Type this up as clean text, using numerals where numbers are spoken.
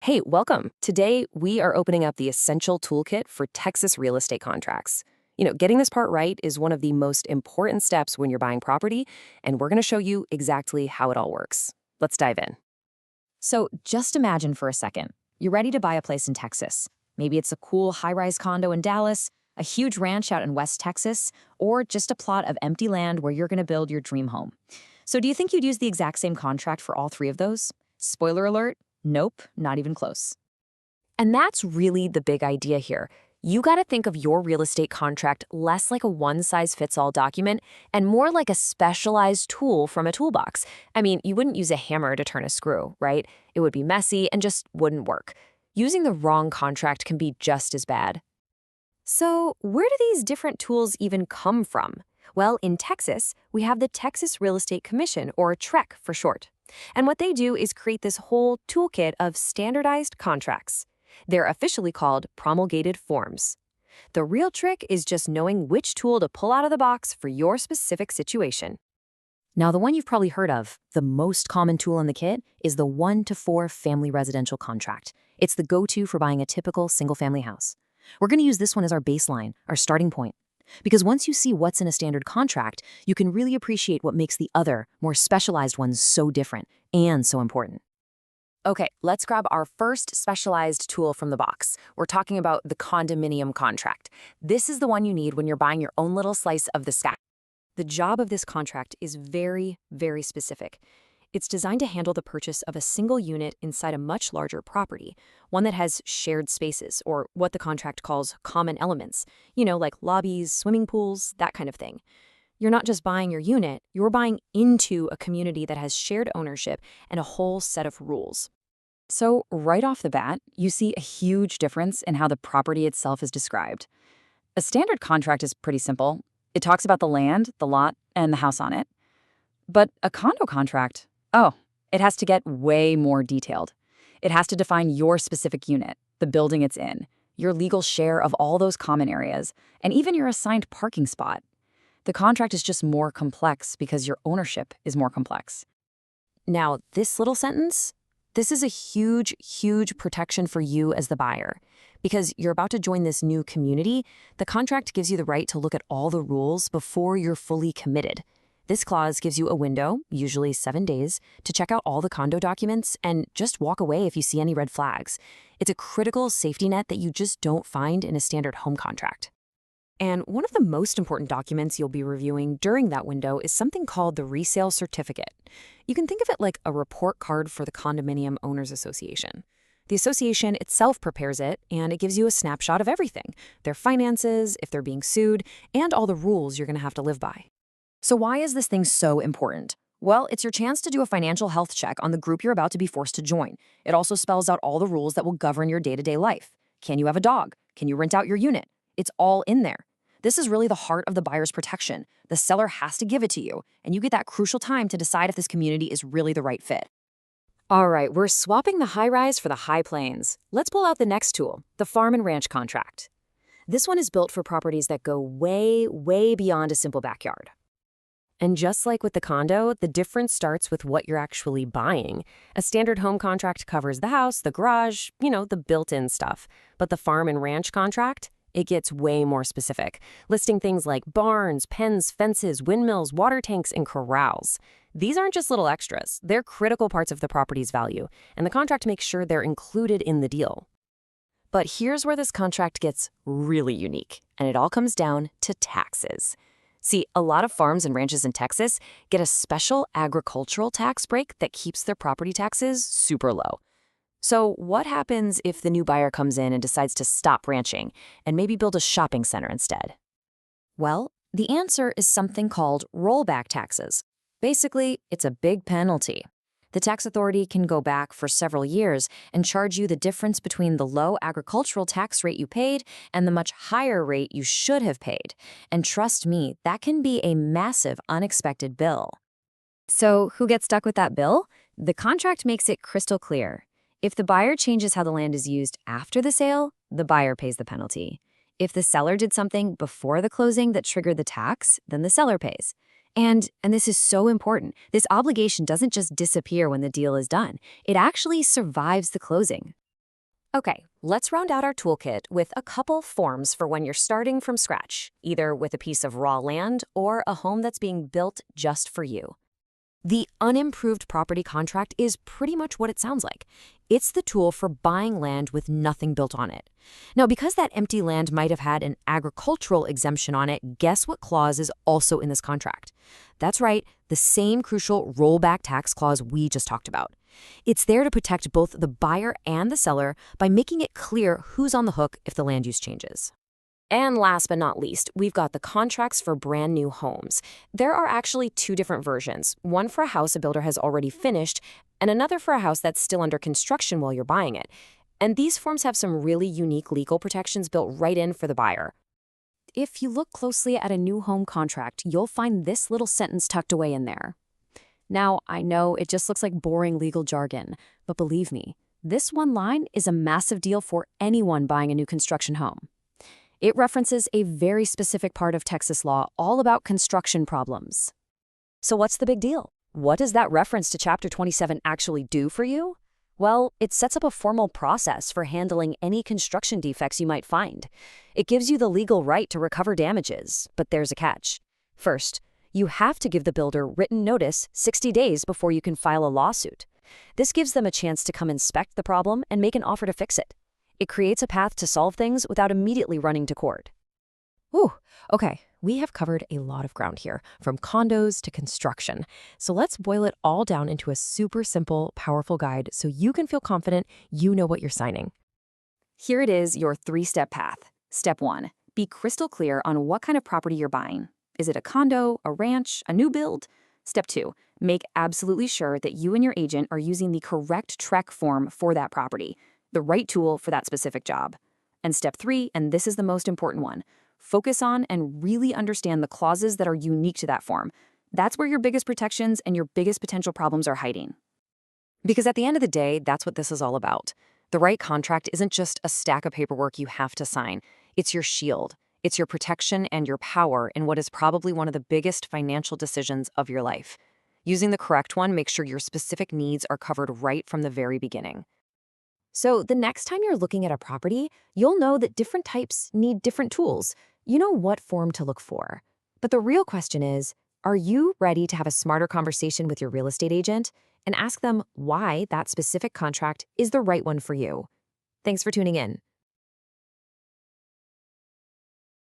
Hey, welcome. Today, we are opening up the essential toolkit for Texas real estate contracts. Getting this part right is one of the most important steps when you're buying property, and we're going to show you exactly how it all works. Let's dive in. So just imagine for a second, you're ready to buy a place in Texas. Maybe it's a cool high-rise condo in Dallas, a huge ranch out in West Texas, or just a plot of empty land where you're going to build your dream home. So do you think you'd use the exact same contract for all three of those? Spoiler alert, nope, not even close. And that's really the big idea here. You got to think of your real estate contract less like a one-size-fits-all document and more like a specialized tool from a toolbox. I mean, you wouldn't use a hammer to turn a screw, right? It would be messy and just wouldn't work. Using the wrong contract can be just as bad. So, where do these different tools even come from? Well, in Texas, we have the Texas Real Estate Commission, or TREC for short. And what they do is create this whole toolkit of standardized contracts. They're officially called promulgated forms. The real trick is just knowing which tool to pull out of the box for your specific situation. Now, the one you've probably heard of, the most common tool in the kit, is the 1-to-4 family residential contract. It's the go-to for buying a typical single-family house. We're going to use this one as our baseline, our starting point. Because once you see what's in a standard contract, you can really appreciate what makes the other, more specialized ones so different and so important. Okay, let's grab our first specialized tool from the box. We're talking about the condominium contract. This is the one you need when you're buying your own little slice of the sky. The job of this contract is very, very specific. It's designed to handle the purchase of a single unit inside a much larger property, one that has shared spaces, or what the contract calls common elements, like lobbies, swimming pools, that kind of thing. You're not just buying your unit, you're buying into a community that has shared ownership and a whole set of rules. So right off the bat, you see a huge difference in how the property itself is described. A standard contract is pretty simple. It talks about the land, the lot, and the house on it. But a condo contract, it has to get way more detailed. It has to define your specific unit, the building it's in, your legal share of all those common areas, and even your assigned parking spot. The contract is just more complex because your ownership is more complex. Now, this little sentence, this is a huge, huge protection for you as the buyer. Because you're about to join this new community, the contract gives you the right to look at all the rules before you're fully committed. This clause gives you a window, usually 7 days, to check out all the condo documents and just walk away if you see any red flags. It's a critical safety net that you just don't find in a standard home contract. And one of the most important documents you'll be reviewing during that window is something called the resale certificate. You can think of it like a report card for the Condominium Owners Association. The association itself prepares it, and it gives you a snapshot of everything: their finances, if they're being sued, and all the rules you're going to have to live by. So why is this thing so important? Well, it's your chance to do a financial health check on the group you're about to be forced to join. It also spells out all the rules that will govern your day-to-day life. Can you have a dog? Can you rent out your unit? It's all in there. This is really the heart of the buyer's protection. The seller has to give it to you, and you get that crucial time to decide if this community is really the right fit. All right, we're swapping the high-rise for the high plains. Let's pull out the next tool, the farm and ranch contract. This one is built for properties that go way, way beyond a simple backyard. And just like with the condo, the difference starts with what you're actually buying. A standard home contract covers the house, the garage, the built-in stuff. But the farm and ranch contract, it gets way more specific, listing things like barns, pens, fences, windmills, water tanks, and corrals. These aren't just little extras. They're critical parts of the property's value, and the contract makes sure they're included in the deal. But here's where this contract gets really unique, and it all comes down to taxes. See, a lot of farms and ranches in Texas get a special agricultural tax break that keeps their property taxes super low. So what happens if the new buyer comes in and decides to stop ranching and maybe build a shopping center instead? Well, the answer is something called rollback taxes. Basically, it's a big penalty. The tax authority can go back for several years and charge you the difference between the low agricultural tax rate you paid and the much higher rate you should have paid. And trust me, that can be a massive unexpected bill. So who gets stuck with that bill? The contract makes it crystal clear. If the buyer changes how the land is used after the sale, the buyer pays the penalty. If the seller did something before the closing that triggered the tax, then the seller pays. And this is so important, this obligation doesn't just disappear when the deal is done. It actually survives the closing. Okay, let's round out our toolkit with a couple forms for when you're starting from scratch, either with a piece of raw land or a home that's being built just for you. The unimproved property contract is pretty much what it sounds like. It's the tool for buying land with nothing built on it. Now, because that empty land might have had an agricultural exemption on it, guess what clause is also in this contract? That's right, the same crucial rollback tax clause we just talked about. It's there to protect both the buyer and the seller by making it clear who's on the hook if the land use changes. And last but not least, we've got the contracts for brand new homes. There are actually two different versions, one for a house a builder has already finished, and another for a house that's still under construction while you're buying it. And these forms have some really unique legal protections built right in for the buyer. If you look closely at a new home contract, you'll find this little sentence tucked away in there. Now, I know it just looks like boring legal jargon, but believe me, this one line is a massive deal for anyone buying a new construction home. It references a very specific part of Texas law all about construction problems. So what's the big deal? What does that reference to Chapter 27 actually do for you? Well, it sets up a formal process for handling any construction defects you might find. It gives you the legal right to recover damages, but there's a catch. First, you have to give the builder written notice 60 days before you can file a lawsuit. This gives them a chance to come inspect the problem and make an offer to fix it. It creates a path to solve things without immediately running to court. Whew, okay, we have covered a lot of ground here, from condos to construction. So let's boil it all down into a super simple, powerful guide so you can feel confident you know what you're signing. Here it is, your 3-step path. Step 1, be crystal clear on what kind of property you're buying. Is it a condo, a ranch, a new build? Step 2, make absolutely sure that you and your agent are using the correct TREC form for that property, the right tool for that specific job. And step 3, and this is the most important one, focus on and really understand the clauses that are unique to that form. That's where your biggest protections and your biggest potential problems are hiding. Because at the end of the day, that's what this is all about. The right contract isn't just a stack of paperwork you have to sign. It's your shield. It's your protection and your power in what is probably one of the biggest financial decisions of your life. Using the correct one makes sure your specific needs are covered right from the very beginning. So the next time you're looking at a property, you'll know that different types need different tools. You know what form to look for. But the real question is, are you ready to have a smarter conversation with your real estate agent and ask them why that specific contract is the right one for you? Thanks for tuning in.